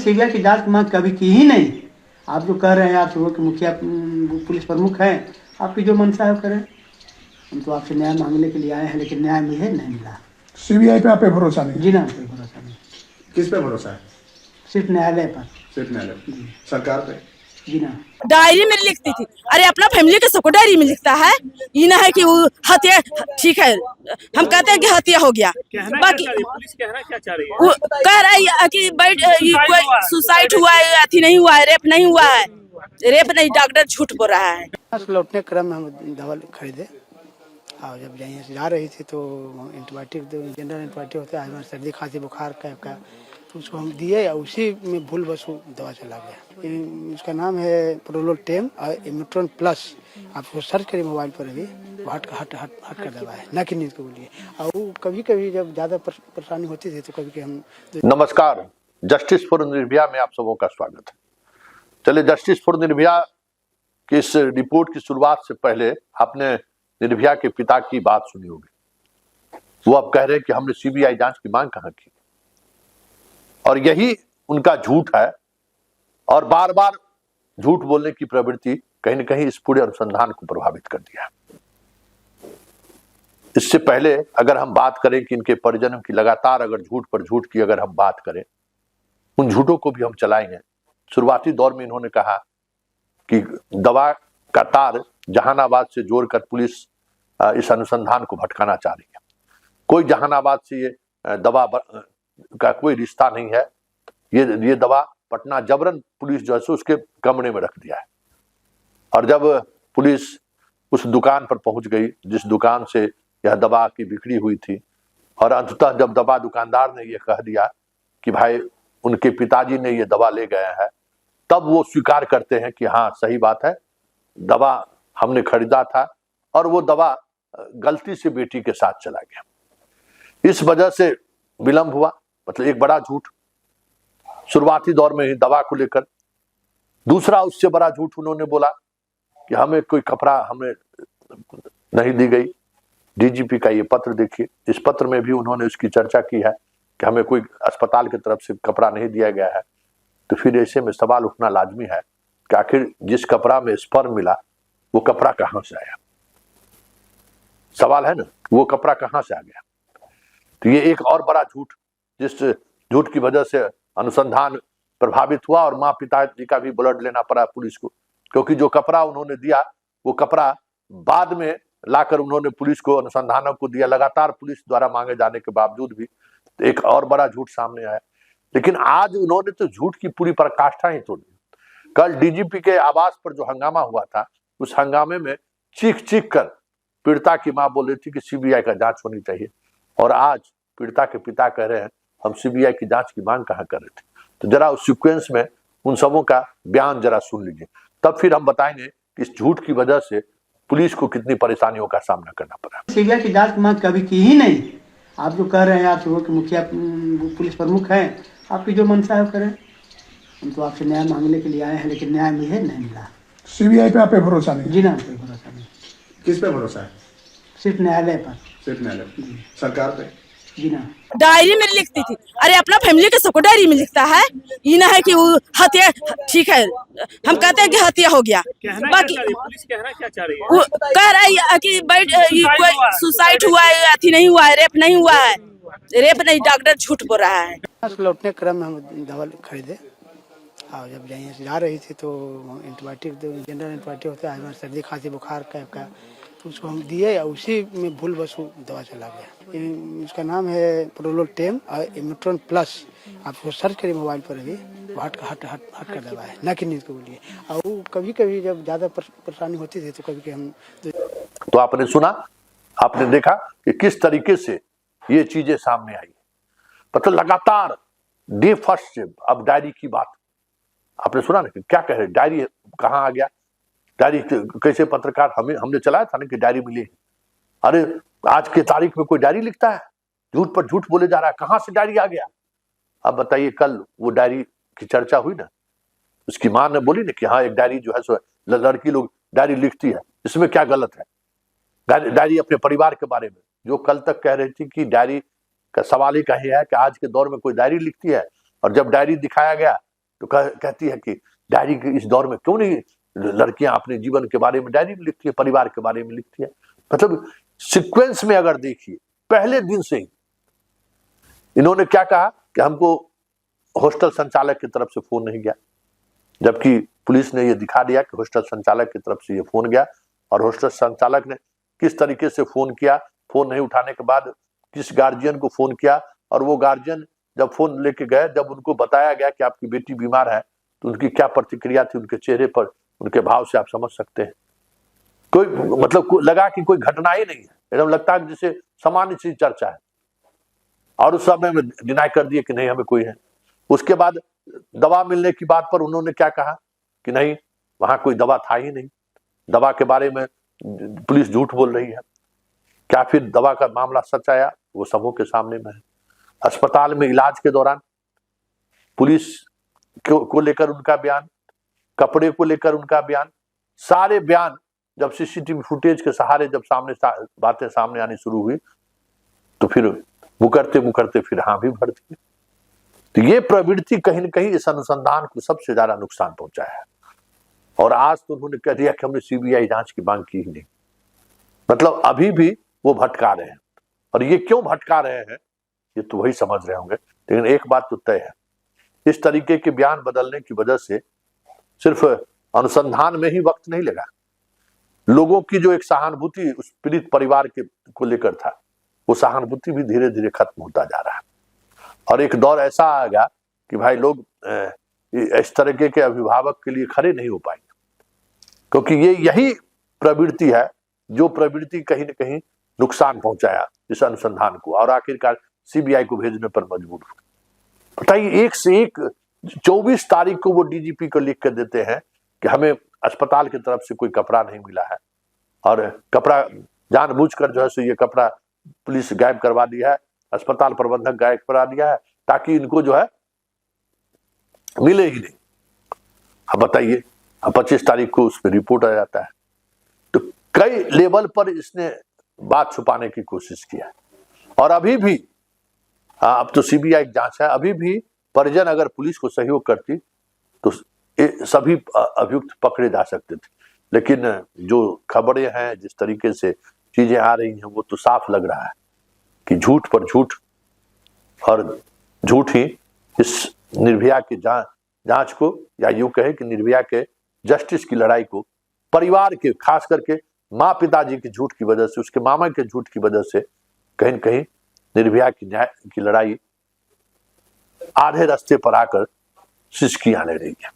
CBI की जांच की मांग कभी की ही नहीं। आप जो कह रहे हैं, आप सुबह के मुखिया पुलिस प्रमुख हैं, आपकी जो मंशा है वो करें। हम तो आपसे न्याय मांगने के लिए आए हैं, लेकिन न्याय मुझे नहीं मिला। सीबीआई पे आप पे भरोसा नहीं? जी ना, कोई भरोसा नहीं। किस पे भरोसा है? सिर्फ न्यायालय पर। सिर्फ न्यायालय, सरकार पे? जी ना। डायरी में लिखती थी। अरे अपना फैमिली के सबको डायरी में लिखता है। ये ना है कि वो हत्या, ठीक है हम कहते हैं कि हत्या हो गया, बाकी पुलिस कहना क्या चाह रही है? वो कह रही है कि कोई सुसाइड हुआ है, अथी नहीं हुआ है, रेप नहीं हुआ है। रेप नहीं, डॉक्टर झूठ बोल रहा है। लौटने क्रम में हम दवा खरीदे और जब यहाँ से जा रही थी तो एंटीबायोटिक, जनरल एंटीबायोटिक होता है, सर्दी खांसी बुखार का तो उसको हम दिए और उसी में भूलवश दवा चला गया। उसका नाम है प्रोलोटेम और इमेट्रॉन प्लस। आपको सर्च करिए मोबाइल पर, अभी हट कर दवा है, ना कि नींद के लिए। और वो कभी कभी जब ज़्यादा परेशानी होती थी तो कभी हम। नमस्कार, जस्टिस फॉर निर्भया में आप सबों का स्वागत है। चलिए, जस्टिस फॉर निर्भया की इस रिपोर्ट की शुरुआत से पहले आपने निर्भया के पिता की बात सुनी होगी। वो अब कह रहे हैं कि हमने सीबीआई जांच की मांग कहां की, और यही उनका झूठ है। और बार बार झूठ बोलने की प्रवृत्ति कहीं न कहीं इस पूरे अनुसंधान को प्रभावित कर दिया। इससे पहले अगर हम बात करें कि इनके परिजनों की लगातार अगर झूठ पर झूठ की अगर हम बात करें, उन झूठों को भी हम चलाएंगे। शुरुआती दौर में इन्होंने कहा कि दवा का तार जहानाबाद से जोड़कर पुलिस इस अनुसंधान को भटकाना चाह रही है। कोई जहानाबाद से ये दवा का कोई रिश्ता नहीं है। ये दवा पटना जबरन पुलिस जो है उसके कमरे में रख दिया है। और जब पुलिस उस दुकान पर पहुंच गई जिस दुकान से यह दवा की बिक्री हुई थी, और अंततः जब दवा दुकानदार ने यह कह दिया कि भाई उनके पिताजी ने ये दवा ले गए हैं, तब वो स्वीकार करते हैं कि हाँ सही बात है, दवा हमने खरीदा था और वो दवा गलती से बेटी के साथ चला गया। इस वजह से विलंब हुआ, मतलब एक बड़ा झूठ शुरुआती दौर में ही दवा को लेकर। दूसरा उससे बड़ा झूठ उन्होंने बोला कि हमें कोई कपड़ा हमें नहीं दी गई। डीजीपी का ये पत्र देखिए, इस पत्र में भी उन्होंने उसकी चर्चा की है कि हमें कोई अस्पताल की तरफ से कपड़ा नहीं दिया गया है। तो फिर ऐसे में सवाल उठना लाजमी है कि आखिर जिस कपड़ा में स्पर्म मिला वो कपड़ा कहां से आया? सवाल है ना, वो कपड़ा कहां से आ गया? तो ये एक और बड़ा झूठ, जिस झूठ की वजह से अनुसंधान प्रभावित हुआ और माँ पिताजी का भी ब्लड लेना पड़ा पुलिस को, क्योंकि जो कपड़ा उन्होंने दिया वो कपड़ा बाद में लाकर उन्होंने पुलिस को, अनुसंधानों को दिया, लगातार पुलिस द्वारा मांगे जाने के बावजूद भी। तो एक और बड़ा झूठ सामने आया। लेकिन आज उन्होंने तो झूठ की पूरी पराकाष्ठा ही तोड़ दी। कल डीजीपी के आवास पर जो हंगामा हुआ था, उस हंगामे में चीख चीख कर पीड़िता की मां बोल रही थी कि सीबीआई का जांच होनी चाहिए, और आज पीड़िता के पिता कह रहे हैं हम सीबीआई की जांच की मांग कहां कर रहे थे। तो जरा उस सीक्वेंस में उन सबों का बयान जरा सुन लीजिए, तब फिर हम बताएंगे कि इस झूठ की वजह से पुलिस को कितनी परेशानियों का सामना करना पड़ा। सीबीआई की जांच की मांग कभी की ही नहीं। आप जो कह रहे हैं, आप सुबह के मुखिया पुलिस प्रमुख हैं, आपकी जो मंशा है वो करें। हम तो आपसे न्याय मांगने के लिए आए हैं, लेकिन न्याय मुझे नहीं मिला। सीबीआई पे आप पे भरोसा नहीं? जी ना, कोई भरोसा नहीं। किस पे भरोसा है? सिर्फ न्यायालय पर। सिर्फ न्यायालय, सरकार पे? जी ना। डायरी में लिखती थी। अरे अपना फैमिली के सबको डायरी में लिखता है। ये ना है कि वो हत्या, ठीक है हम कहते हैं कि हत्या हो गया, बाकी पुलिस कहना क्या चाह रही है? वो कह रही है कि कोई सुसाइड हुआ है, अथी नहीं हुआ है, रेप नहीं हुआ है। रेप नहीं, डॉक्टर झूठ बोल रहा है। लौटने क्रम में हम दवा खरीदे और जब यहाँ से जा रही थी तो एंटीबायोटिक, जनरल एंटीबायोटिक होता है, सर्दी खांसी बुखार का तो उसको हम दिए और उसी में भूलवश दवा चला गया। उसका नाम है प्रोलोटेम और इमेट्रॉन प्लस। आपको सर्च करिए मोबाइल पर, अभी हट कर दवा है, ना कि नींद के लिए। और वो कभी कभी जब ज़्यादा परेशानी होती थी तो कभी हम। तो आपने सुना, आपने देखा कि किस तरीके से ये चीजें सामने आई। मतलब लगातार डे फर्स्ट से अब डायरी की बात आपने सुना ना, क्या कह रहे, डायरी कहाँ आ गया, डायरी कैसे पत्रकार हमने चलाया था ना कि डायरी मिली। अरे आज के तारीख में कोई डायरी लिखता है? झूठ पर झूठ बोले जा रहा है, कहां से डायरी आ गया? अब बताइए, कल वो डायरी की चर्चा हुई ना, उसकी मां ने बोली ना कि हाँ एक डायरी जो है सो लड़की लोग डायरी लिखती है, इसमें क्या गलत है? डायरी अपने परिवार के बारे में, जो कल तक कह रही थी कि डायरी का सवाल ही कहीं है कि आज के दौर में कोई डायरी लिखती है, और जब डायरी दिखाया गया तो कहती है कि डायरी के इस दौर में क्यों नहीं लड़कियां अपने जीवन के बारे में डायरी में लिखती है, परिवार के बारे में लिखती है। मतलब सीक्वेंस में अगर देखिए, पहले दिन से ही इन्होंने क्या कहा कि हमको हॉस्टल संचालक की तरफ से फोन नहीं गया, जबकि पुलिस ने यह दिखा दिया कि हॉस्टल संचालक की तरफ से ये फोन गया। और हॉस्टल संचालक ने किस तरीके से फोन किया, फोन नहीं उठाने के बाद किस गार्जियन को फोन किया, और वो गार्जियन जब फोन लेके गए, जब उनको बताया गया कि आपकी बेटी बीमार है, तो उनकी क्या प्रतिक्रिया थी, उनके चेहरे पर, उनके भाव से आप समझ सकते हैं। कोई मतलब लगा कि कोई घटना ही नहीं है, एकदम लगता है जैसे सामान्य सी चर्चा है। और उस समय में डिनाई कर दिए कि नहीं हमें कोई है। उसके बाद दवा मिलने की बात पर उन्होंने क्या कहा कि नहीं, वहां कोई दवा था ही नहीं, दवा के बारे में पुलिस झूठ बोल रही है। क्या फिर दवा का मामला सच आया, वो सबों के सामने में है। अस्पताल में इलाज के दौरान पुलिस को लेकर उनका बयान, कपड़े को लेकर उनका बयान, सारे बयान जब सीसीटीवी फुटेज के सहारे जब बातें सामने आनी शुरू हुई, तो फिर मुकरते मुकरते फिर हाँ भी भर दिए। तो ये प्रवृत्ति कहीं न कहीं इस अनुसंधान को सबसे ज्यादा नुकसान पहुंचाया है। और आज तो उन्होंने कह दिया कि हमने सीबीआई जांच की मांग की ही नहीं। मतलब अभी भी वो भटका रहे हैं, और ये क्यों भटका रहे हैं ये तो वही समझ रहे होंगे। लेकिन एक बात तो तय है, इस तरीके के बयान बदलने की वजह से सिर्फ अनुसंधान में ही वक्त नहीं लगा, लोगों की जो एक सहानुभूति उस पीड़ित परिवार के को लेकर था, वो सहानुभूति भी धीरे धीरे खत्म होता जा रहा है। और एक दौर ऐसा आएगा कि भाई लोग इस तरीके के अभिभावक के लिए खड़े नहीं हो पाएंगे, क्योंकि ये यही प्रवृत्ति है जो प्रवृत्ति कहीं न कहीं नुकसान पहुंचाया इस अनुसंधान को, और आखिरकार सीबीआई को भेजने पर मजबूर हुए। बताइए, एक से एक 24 तारीख को वो डीजीपी को लिख कर देते हैं कि हमें अस्पताल की तरफ से कोई कपड़ा नहीं मिला है, और कपड़ा जानबूझकर जो है सो ये कपड़ा पुलिस गायब करवा दिया है, अस्पताल प्रबंधक गायब करा दिया है, ताकि इनको जो है मिले ही नहीं। अब बताइए, अब 25 तारीख को उस पर रिपोर्ट आ जाता है। तो कई लेवल पर इसने बात छुपाने की कोशिश किया, और अभी भी अब तो सीबीआई जांच है, अभी भी परिजन अगर पुलिस को सहयोग करती तो सभी अभियुक्त पकड़े जा सकते थे। लेकिन जो खबरें हैं, जिस तरीके से चीजें आ रही हैं, वो तो साफ लग रहा है कि झूठ पर झूठ, और झूठ ही इस निर्भया की जांच को, या यूं कहे कि निर्भया के जस्टिस की लड़ाई को, परिवार के खास करके माँ पिताजी के झूठ की वजह से, उसके मामा के झूठ की वजह से कहीं न कहीं निर्भया की न्याय की लड़ाई आधे रास्ते पर आकर सिसकियां ले रही है।